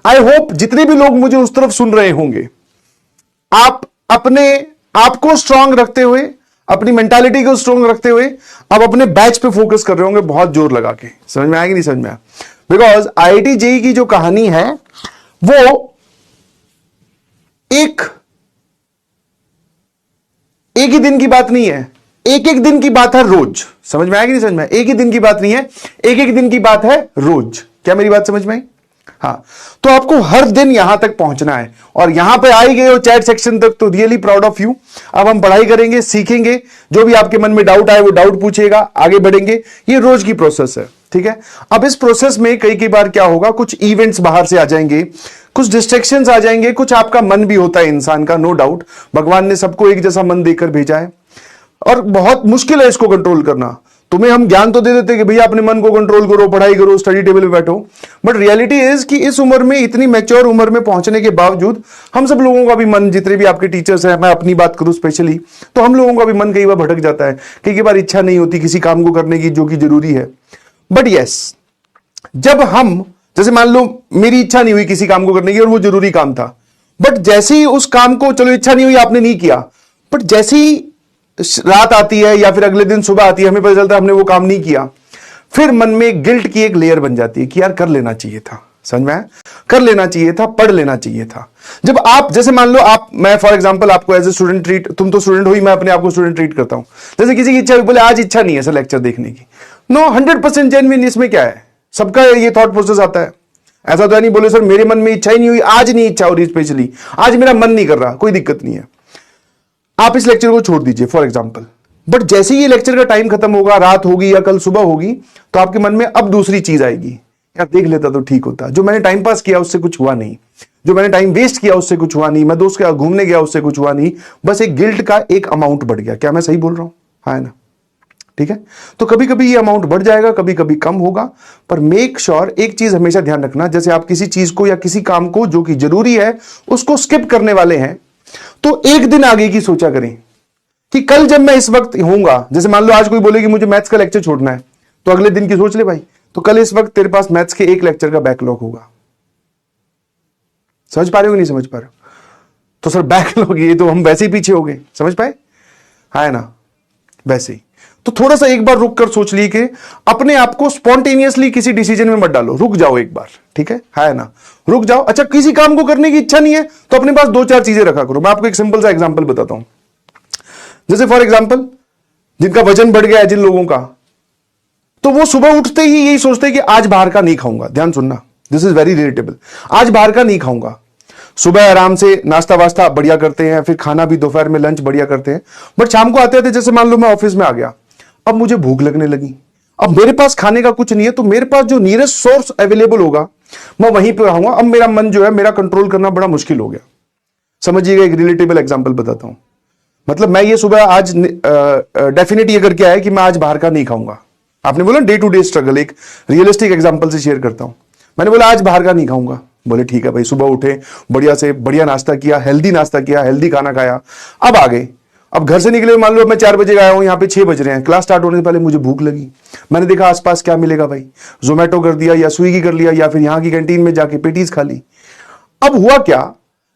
I hope जितने भी लोग मुझे उस तरफ सुन रहे होंगे, आप अपने आप को स्ट्रांग रखते हुए, अपनी मेंटालिटी को स्ट्रांग रखते हुए अब अपने बैच पे फोकस कर रहे होंगे बहुत जोर लगा के। समझ में आया कि नहीं समझ में आया? बिकॉज आईआईटी जेईई की जो कहानी है वो एक ही दिन की बात नहीं है, एक एक दिन की बात है रोज। समझ में आया कि नहीं समझ में आया? एक ही दिन की बात नहीं है, एक एक दिन की बात है रोज। क्या मेरी बात समझ में आई? हाँ, तो आपको हर दिन यहां तक पहुंचना है और यहां पे आई गए हो चैट सेक्शन तक, तो रियली प्राउड ऑफ यू। अब हम पढ़ाई करेंगे, सीखेंगे, जो भी आपके मन में डाउट आए वो डाउट पूछिएगा, आगे बढ़ेंगे। ये रोज की प्रोसेस है, ठीक है। अब इस प्रोसेस में कई बार क्या होगा, कुछ इवेंट्स बाहर से आ जाएंगे, कुछ डिस्ट्रैक्शंस आ जाएंगे, कुछ आपका मन भी होता है इंसान का, नो डाउट। भगवान ने सबको एक जैसा मन देकर भेजा है और बहुत मुश्किल है इसको कंट्रोल करना। तुम्हें हम ज्ञान तो दे देते कि भैया अपने मन को कंट्रोल करो, पढ़ाई करो, स्टडी टेबल पे बैठो, बट रियलिटी इज कि इस उम्र में, इतनी मैच्योर उम्र में पहुंचने के बावजूद हम सब लोगों का भी मन, जितने भी आपके टीचर्स हैं, मैं अपनी बात करूं स्पेशली, तो हम लोगों का भी मन कई बार भटक जाता है, कई बार इच्छा नहीं होती किसी काम को करने की जो कि जरूरी है। बट यस, जब हम, जैसे मान लो मेरी इच्छा नहीं हुई किसी काम को करने की और वो जरूरी काम था, बट जैसे ही उस काम को, चलो इच्छा नहीं हुई, आपने नहीं किया, बट जैसे ही रात आती है या फिर अगले दिन सुबह आती है, हमें पता चलता है हमने वो काम नहीं किया, फिर मन में गिल्ट की एक लेयर बन जाती है कि यार कर लेना चाहिए था। समझ में आया? कर लेना चाहिए था, पढ़ लेना चाहिए था। जब आप, जैसे मान लो आप, मैं फॉर एग्जांपल आपको एज ए स्टूडेंट ट्रीट, तुम तो स्टूडेंट हो ही, मैं अपने आप को स्टूडेंट ट्रीट करता हूं। जैसे किसी की इच्छा हुई, बोले आज इच्छा नहीं है सर लेक्चर देखने की, नो, 100% जेन्युइन। इसमें क्या है, सबका ये थॉट प्रोसेस आता है। ऐसा तो नहीं बोले सर मेरे मन में इच्छा ही नहीं हुई, आज नहीं इच्छा हो रही, स्पेशली आज मेरा मन नहीं कर रहा, कोई दिक्कत नहीं है, आप इस लेक्चर को छोड़ दीजिए फॉर एग्जांपल। बट जैसे ही ये लेक्चर का टाइम खत्म होगा, रात होगी या कल सुबह होगी, तो आपके मन में अब दूसरी चीज आएगी, यार देख लेता तो ठीक होता, जो मैंने टाइम पास किया उससे कुछ हुआ नहीं, जो मैंने टाइम वेस्ट किया उससे कुछ हुआ नहीं, मैं दोस्त के साथ घूमने गया उससे कुछ हुआ नहीं, बस एक गिल्ट का एक अमाउंट बढ़ गया। क्या मैं सही बोल रहा हूं? हाँ ना? ठीक है। तो कभी कभी ये अमाउंट बढ़ जाएगा, कभी कभी कम होगा, पर मेक श्योर एक चीज हमेशा ध्यान रखना, जैसे आप किसी चीज को या किसी काम को जो कि जरूरी है उसको स्किप करने वाले हैं, तो एक दिन आगे की सोचा करें कि कल जब मैं इस वक्त होऊंगा, जैसे मान लो आज कोई बोले कि मुझे मैथ्स का लेक्चर छोड़ना है, तो अगले दिन की सोच ले भाई, तो कल इस वक्त तेरे पास मैथ्स के एक लेक्चर का बैकलॉग होगा। समझ पा रहे हो कि नहीं समझ पा रहे हो? तो सर बैकलॉग, ये तो हम वैसे ही पीछे हो गए, समझ पाए? है ना? वैसे ही तो थोड़ा सा एक बार रुक कर सोच ली कि अपने आप को स्पॉन्टेनियसली किसी डिसीजन में मत डालो, रुक जाओ एक बार, ठीक है ना? रुक जाओ। अच्छा, किसी काम को करने की इच्छा नहीं है तो अपने पास 2-4 चीजें रखा करो। मैं आपको एक सिंपल सा एग्जांपल बताता हूं। जैसे फॉर एग्जांपल, जिनका वजन बढ़ गया है जिन लोगों का, तो वो सुबह उठते ही यही सोचते हैं कि आज बाहर का नहीं खाऊंगा। ध्यान सुनना, दिस इज वेरी रिलेटेबल। आज बाहर का नहीं खाऊंगा। सुबह आराम से नाश्ता वास्ता बढ़िया करते हैं, फिर खाना भी दोपहर में लंच बढ़िया करते हैं, बट शाम को आते थे, जैसे मान लो मैं ऑफिस में आ गया, अब मुझे भूख लगने लगी, अब मेरे पास खाने का कुछ नहीं है, तो मेरे पास जो नियरेस्ट सोर्स अवेलेबल होगा मैं वहीं पे रहूंगा। अब मेरा मन जो है, मेरा कंट्रोल करना बड़ा मुश्किल हो गया। समझिएगा, एक रिलेटेबल एग्जांपल बताता हूं। मतलब मैं ये सुबह आज डेफिनेट ये करके आया कि मैं आज बाहर का नहीं खाऊंगा। आपने बोला डे टू डे स्ट्रगल, एक रियलिस्टिक एग्जांपल से शेयर करता हूं। मैंने बोला आज बाहर का नहीं खाऊंगा। बोले ठीक है भाई, सुबह उठे, बढ़िया से बढ़िया नाश्ता किया, हेल्दी नाश्ता किया, हेल्दी खाना खाया, अब आ गए। अब घर से निकले, मान लो मैं 4 बजे आया हूं, यहाँ पे 6 बज रहे हैं, क्लास स्टार्ट होने से पहले मुझे भूख लगी। मैंने देखा आसपास क्या मिलेगा भाई, जोमेटो कर दिया या स्विगी कर लिया या फिर यहाँ की कैंटीन में जाके पेटीज खा ली। अब हुआ क्या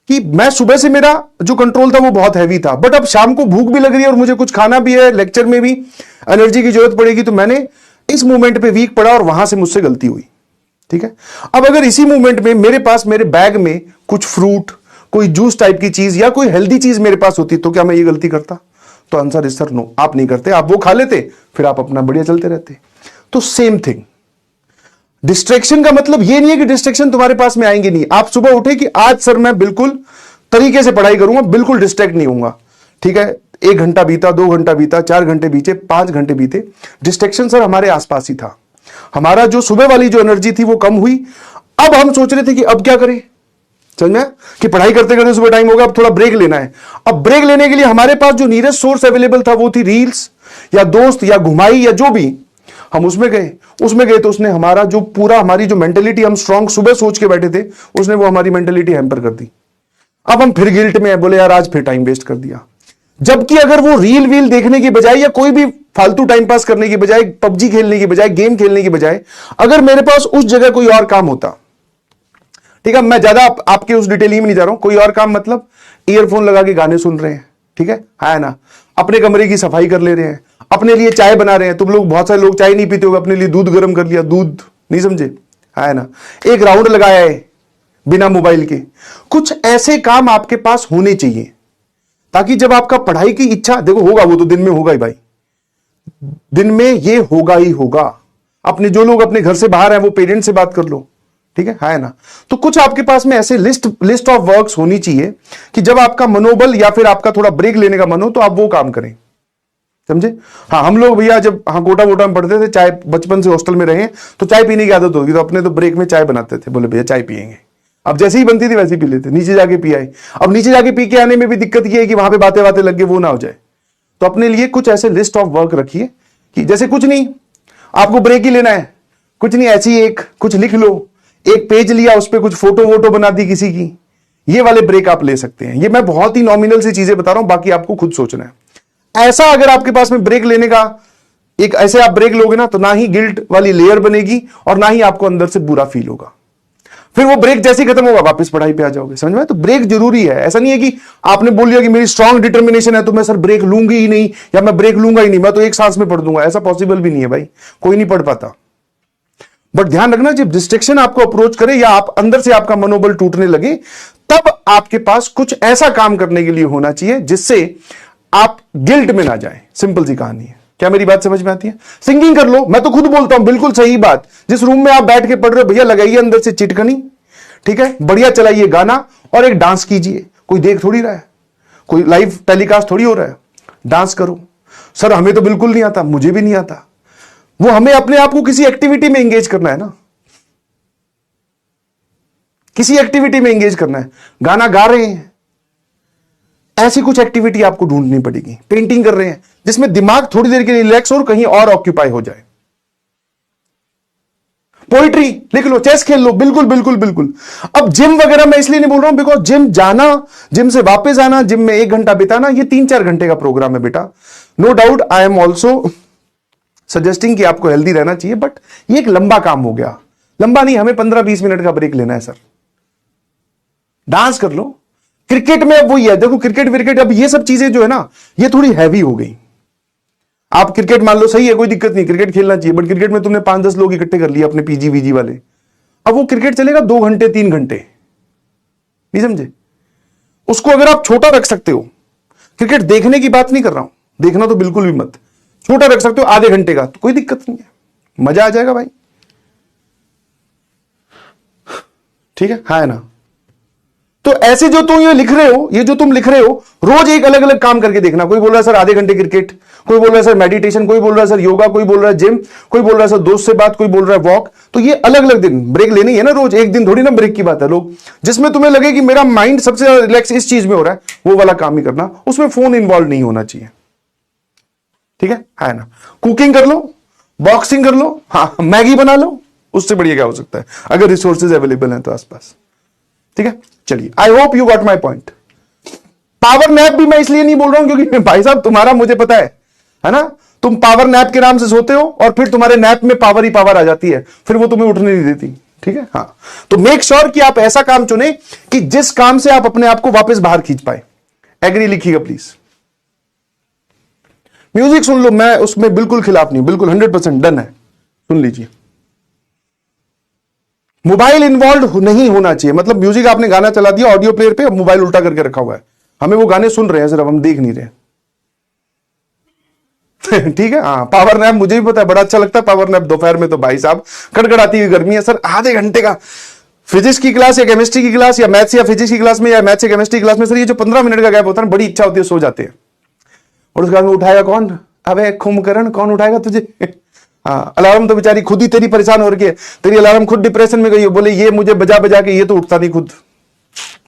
कि मैं सुबह से मेरा जो कंट्रोल था वो बहुत हैवी था, बट अब शाम को भूख भी लग रही है और मुझे कुछ खाना भी है, लेक्चर में भी एनर्जी की जरूरत पड़ेगी, तो मैंने इस मूवमेंट पे वीक पड़ा और वहां से मुझसे गलती हुई। ठीक है। अब अगर इसी मूवमेंट में मेरे पास, मेरे बैग में कुछ फ्रूट, कोई जूस टाइप की चीज या कोई हेल्दी चीज मेरे पास होती, तो क्या मैं ये गलती करता? तो आंसर इज सर नो, आप नहीं करते। आप वो खा लेते, फिर आप अपना बढ़िया चलते रहते। तो सेम थिंग, डिस्ट्रैक्शन का मतलब ये नहीं है कि डिस्ट्रैक्शन तुम्हारे पास में आएंगे नहीं। आप सुबह उठे कि आज सर मैं बिल्कुल तरीके से पढ़ाई करूंगा, बिल्कुल डिस्ट्रैक्ट नहीं होऊंगा। ठीक है, 1 घंटा बीता, 2 घंटा बीता, 4 घंटे बीते, 5 घंटे बीते, डिस्ट्रैक्शन सर हमारे आसपास ही था। हमारा जो सुबह वाली जो एनर्जी थी वो कम हुई। अब हम सोच रहे थे कि अब क्या करें, समझ में, कि पढ़ाई करते करते सुबह टाइम होगा, अब थोड़ा ब्रेक लेना है। अब ब्रेक लेने के लिए हमारे पास जो नियरेस्ट सोर्स अवेलेबल था वो थी रील्स या दोस्त या घुमाई या जो भी, हम उसमें गए तो उसने हमारा जो पूरा, हमारी जो मेंटेलिटी हम स्ट्रांग सुबह सोच के बैठे थे, उसने वो हमारी मेंटेलिटी हैम्पर कर दी। अब हम फिर गिल्ट में है, बोले यार आज फिर टाइम वेस्ट कर दिया। जबकि अगर वो रील वील देखने की बजाय या कोई भी फालतू टाइम पास करने की बजाय, पबजी खेलने की बजाय, गेम खेलने की बजाय, अगर मेरे पास उस जगह कोई और काम होता, ठीक है, मैं ज्यादा आपके उस डिटेलिंग में नहीं जा रहा हूं। कोई और काम, मतलब ईयरफोन लगा के गाने सुन रहे हैं, ठीक है ना, अपने कमरे की सफाई कर ले रहे हैं, अपने लिए चाय बना रहे हैं। तुम लोग, बहुत सारे लोग चाय नहीं पीते हो, अपने लिए दूध गर्म कर लिया, दूध, नहीं समझे, है ना, एक राउंड लगाया है बिना मोबाइल के। कुछ ऐसे काम आपके पास होने चाहिए ताकि जब आपका पढ़ाई की इच्छा, देखो होगा वो तो दिन में होगा ही भाई, दिन में ये होगा ही होगा। अपने जो लोग अपने घर से बाहर हैं वो पेरेंट्स से बात कर लो, ठीक है ना। तो कुछ आपके पास में ऐसे लिस्ट ऑफ वर्क्स होनी चाहिए कि जब आपका मनोबल या फिर आपका थोड़ा ब्रेक लेने का मन हो तो आप वो काम करें, समझे। हाँ, हम लोग भैया जब कोटा वोटा में पढ़ते थे, चाय बचपन से हॉस्टल में रहे, तो चाय पीने की आदत होगी, तो अपने तो ब्रेक में चाय बनाते थे, बोले भैया चाय पियेंगे। अब जैसे ही बनती थी वैसे ही पी लेते, नीचे जाके पी आए। अब नीचे जाके पी के आने में भी दिक्कत ये है कि वहां पे बातें बातें लग गए, वो ना हो जाए। तो अपने लिए कुछ ऐसे लिस्ट ऑफ वर्क रखिए कि जैसे कुछ नहीं, आपको ब्रेक ही लेना है, कुछ नहीं, ऐसी एक कुछ लिख लो, एक पेज लिया, उस पर कुछ फोटो वोटो बना दी किसी की, ये वाले ब्रेक आप ले सकते हैं। ये मैं बहुत ही नॉमिनल सी चीजें बता रहा हूं, बाकी आपको खुद सोचना है। ऐसा अगर आपके पास में ब्रेक लेने का एक ऐसे आप ब्रेक लोगे ना, तो ना ही गिल्ट वाली लेयर बनेगी और ना ही आपको अंदर से बुरा फील होगा। फिर वो ब्रेक जैसे ही खत्म होगा वापस पढ़ाई पे आ जाओगे, समझ में। तो ब्रेक जरूरी है। ऐसा नहीं है कि आपने बोल लिया कि मेरी स्ट्रांग डिटर्मिनेशन है तो मैं सर ब्रेक लूंगी ही नहीं, या मैं ब्रेक लूंगा ही नहीं, मैं तो एक सांस में पढ़ दूंगा। ऐसा पॉसिबल भी नहीं है भाई, कोई नहीं पढ़ पाता। बट ध्यान रखना, जब डिस्ट्रैक्शन आपको अप्रोच करे या आप अंदर से आपका मनोबल टूटने लगे, तब आपके पास कुछ ऐसा काम करने के लिए होना चाहिए जिससे आप गिल्ट में ना जाएं। सिंपल सी कहानी है। क्या मेरी बात समझ में आती है? सिंगिंग कर लो, मैं तो खुद बोलता हूं, बिल्कुल सही बात। जिस रूम में आप बैठ के पढ़ रहे हो, भैया लगाइए अंदर से चिटकनी, ठीक है, बढ़िया चलाइए गाना और एक डांस कीजिए। कोई देख थोड़ी रहा है, कोई लाइव टेलीकास्ट थोड़ी हो रहा है, डांस करो। सर हमें तो बिल्कुल नहीं आता, मुझे भी नहीं आता। वो हमें अपने आप को किसी एक्टिविटी में एंगेज करना है ना, किसी एक्टिविटी में एंगेज करना है। गाना गा रहे हैं, ऐसी कुछ एक्टिविटी आपको ढूंढनी पड़ेगी। पेंटिंग कर रहे हैं, जिसमें दिमाग थोड़ी देर के लिए रिलैक्स और कहीं और ऑक्यूपाई हो जाए। पोइट्री लिख लो, चेस खेल लो, बिल्कुल बिल्कुल बिल्कुल। अब जिम वगैरह मैं इसलिए नहीं बोल रहा हूं बिकॉज जिम जाना, जिम से वापस आना, जिम में 1 घंटा बिताना, ये 3-4 घंटे का प्रोग्राम है बेटा। No doubt I am also suggesting कि आपको हेल्दी रहना चाहिए, बट ये एक लंबा काम हो गया। लंबा नहीं, हमें 15-20 मिनट का ब्रेक लेना है सर। डांस कर लो। क्रिकेट में अब वही है, देखो क्रिकेट विकेट, अब ये सब चीजें जो है ना, ये थोड़ी हैवी हो गई। आप क्रिकेट मान लो, सही है, कोई दिक्कत नहीं, क्रिकेट खेलना चाहिए, बट क्रिकेट में तुमने 5-10 लोग इकट्ठे कर लिए अपने पीजी वीजी वाले, अब वो क्रिकेट चलेगा 2 घंटे 3 घंटे, नहीं समझे। उसको अगर आप छोटा रख सकते हो, क्रिकेट देखने की बात नहीं कर रहा हूं, देखना तो बिल्कुल भी मत, छोटा रख सकते हो आधे घंटे का, तो कोई दिक्कत नहीं है, मजा आ जाएगा भाई, ठीक है ना। तो ऐसे जो तुम ये लिख रहे हो, ये जो तुम लिख रहे हो, रोज एक अलग अलग काम करके देखना। कोई बोल रहा है सर आधे घंटे क्रिकेट, कोई बोल रहा है सर मेडिटेशन, कोई बोल रहा है सर योगा, कोई बोल रहा है जिम, कोई बोल रहा है सर दोस्त से बात, कोई बोल रहा है वॉक। तो ये अलग अलग दिन ब्रेक लेनी है ना, रोज एक दिन थोड़ी ना ब्रेक की बात है। लोग जिसमें तुम्हें लगे कि मेरा माइंड सबसे ज्यादा रिलैक्स इस चीज में हो रहा है, वो वाला काम ही करना, उसमें फोन इन्वॉल्व नहीं होना चाहिए, ठीक है ना। कुकिंग कर लो, बॉक्सिंग कर लो, हाँ मैगी बना लो, उससे बढ़िया क्या हो सकता है अगर रिसोर्सेज अवेलेबल हैं तो आसपास, ठीक है। चलिए, I hope you got my point. Power nap भी मैं इसलिए नहीं बोल रहा हूं क्योंकि भाई साहब तुम्हारा मुझे पता है ना, तुम पावर नैप के नाम से सोते हो और फिर तुम्हारे नैप में पावर ही पावर आ जाती है, फिर वो तुम्हें उठने नहीं देती, ठीक है। हाँ, तो मेक श्योर कि आप ऐसा काम चुने कि जिस काम से आप अपने आप को वापस बाहर खींच पाए। एग्री लिखिएगा प्लीज। म्यूजिक सुन लो, मैं उसमें बिल्कुल खिलाफ नहीं, बिल्कुल 100% डन है, सुन लीजिए। मोबाइल इन्वॉल्व नहीं होना चाहिए, मतलब म्यूजिक आपने गाना चला दिया ऑडियो प्लेयर पे, मोबाइल उल्टा करके रखा हुआ है, हमें वो गाने सुन रहे हैं सिर्फ, हम देख नहीं रहे ठीक है। हाँ, पावर नैप मुझे भी पता है, बड़ा अच्छा लगता है पावर नैप दोपहर में, तो भाई साहब कड़कड़ाती हुई गर्मी है सर, आधे घंटे का फिजिक्स की क्लास या केमिस्ट्री की क्लास या मैथ्स या फिजिक्स की क्लास में या मैथ्स या केमिस्ट्री क्लास में सर, ये जो 15 मिनट का गैप होता है ना, बड़ी इच्छा होती है सो जाते हैं, और उसके बाद में उठाएगा कौन? अबे कुंभकर्ण, कौन उठाएगा तुझे हाँ, अलार्म तो बेचारी खुद ही तेरी परेशान हो रही है, तेरी अलार्म खुद डिप्रेशन में गई है, बोले ये मुझे बजा बजा के ये तो उठता नहीं खुद।